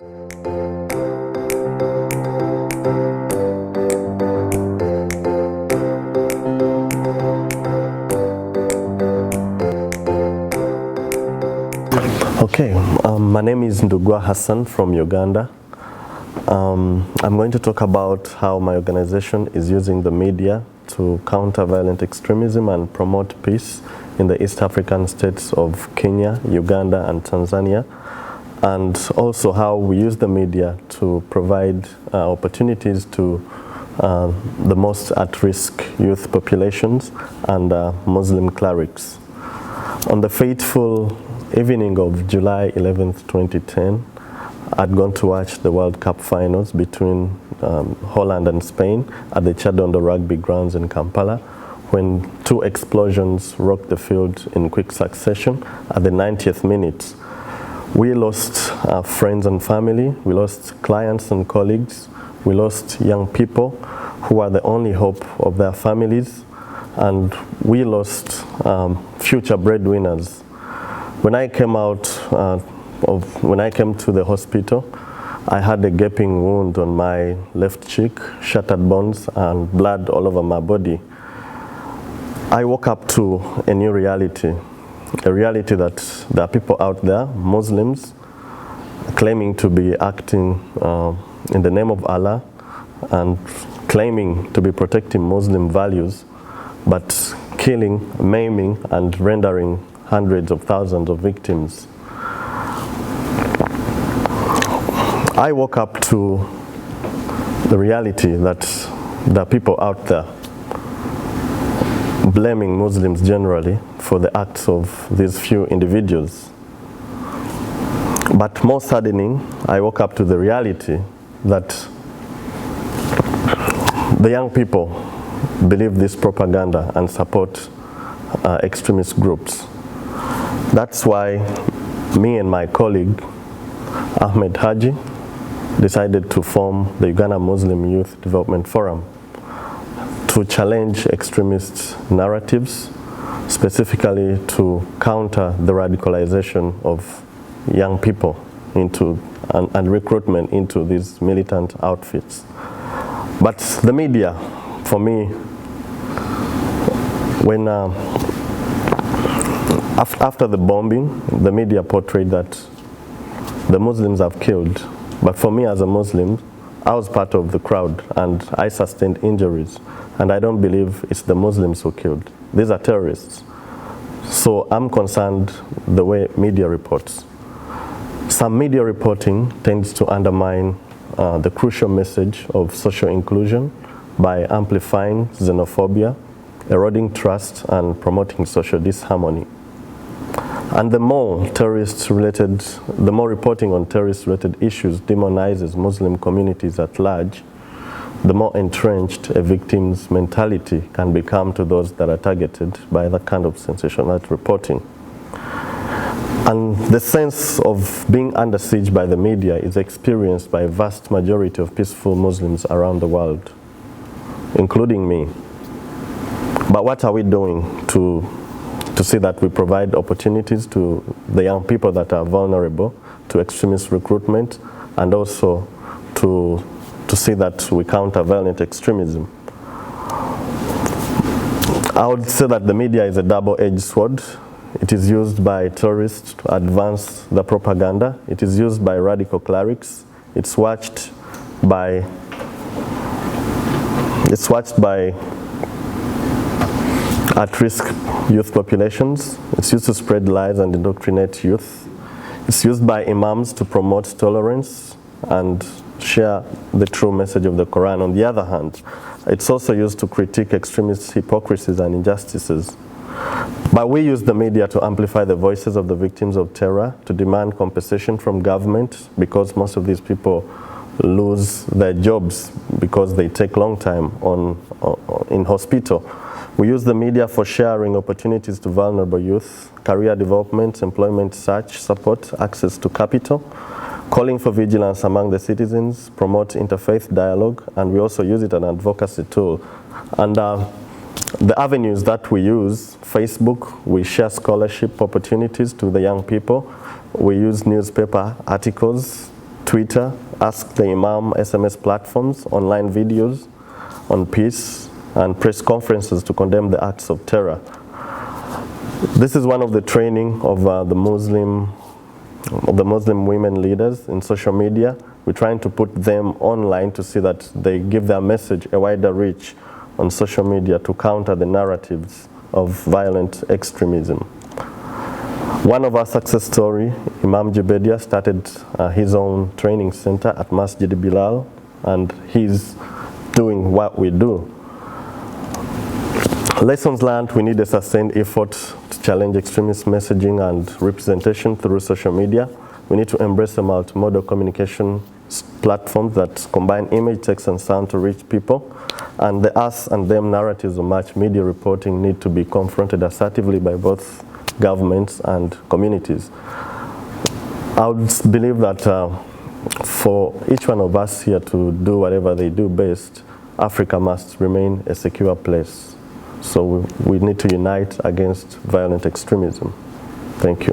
Okay, my name is Ndugwa Hassan from Uganda. I'm going to talk about how my organization is using the media to counter violent extremism and promote peace in the East African states of Kenya, Uganda, and Tanzania, and also how we use the media to provide opportunities to the most at-risk youth populations and Muslim clerics. On the fateful evening of July 11th, 2010, I'd gone to watch the World Cup finals between Holland and Spain at the Chadondo Rugby Grounds in Kampala, when two explosions rocked the field in quick succession at the 90th minute. We lost friends and family, we lost clients and colleagues, we lost young people who are the only hope of their families, and we lost future breadwinners. When I came when I came to the hospital, I had a gaping wound on my left cheek, shattered bones, and blood all over my body. I woke up to a new reality, a reality that there are people out there, Muslims, claiming to be acting in the name of Allah and claiming to be protecting Muslim values, but killing, maiming, and rendering hundreds of thousands of victims. I woke up to the reality that there are people out there blaming Muslims generally for the acts of these few individuals. But more saddening, I woke up to the reality that the young people believe this propaganda and support extremist groups. That's why me and my colleague, Ahmed Haji, decided to form the Uganda Muslim Youth Development Forum to challenge extremist narratives, specifically to counter the radicalization of young people and recruitment into these militant outfits. But the media, for me, when after the bombing, the media portrayed that the Muslims have killed. But for me as a Muslim, I was part of the crowd and I sustained injuries. And I don't believe it's the Muslims who killed. These are terrorists. So I'm concerned the way media reports. Some media reporting tends to undermine the crucial message of social inclusion by amplifying xenophobia, eroding trust, and promoting social disharmony. And the more reporting on terrorist-related issues demonizes Muslim communities at large, the more entrenched a victim's mentality can become to those that are targeted by that kind of sensationalist reporting. And the sense of being under siege by the media is experienced by a vast majority of peaceful Muslims around the world, including me. But what are we doing to see that we provide opportunities to the young people that are vulnerable to extremist recruitment, and also to see that we counter violent extremism? I would say that the media is a double-edged sword. It is used by terrorists to advance the propaganda. It is used by radical clerics. It's watched by at-risk youth populations. It's used to spread lies and indoctrinate youth. It's used by imams to promote tolerance and share the true message of the Quran. On the other hand, it's also used to critique extremist hypocrisies and injustices. But we use the media to amplify the voices of the victims of terror, to demand compensation from government, because most of these people lose their jobs because they take long time in hospital. We use the media for sharing opportunities to vulnerable youth, career development, employment search, support, access to capital, calling for vigilance among the citizens, promote interfaith dialogue, and we also use it as an advocacy tool. And the avenues that we use, Facebook, we share scholarship opportunities to the young people. We use newspaper articles Twitter, Ask the Imam, SMS platforms, online videos on peace, and press conferences to condemn the acts of terror. This is one of the training of the Muslim women leaders in social media. We're trying to put them online to see that they give their message a wider reach on social media to counter the narratives of violent extremism. One of our success story, Imam Jubedia started his own training center at Masjid Bilal, and he's doing what we do. Lessons learned: we need a sustained effort to challenge extremist messaging and representation through social media. We need to embrace a multimodal communication platforms that combine image, text, and sound to reach people. And the us and them narratives of much media reporting need to be confronted assertively by both governments and communities. I would believe that for each one of us here to do whatever they do best, Africa must remain a secure place. So we need to unite against violent extremism. Thank you.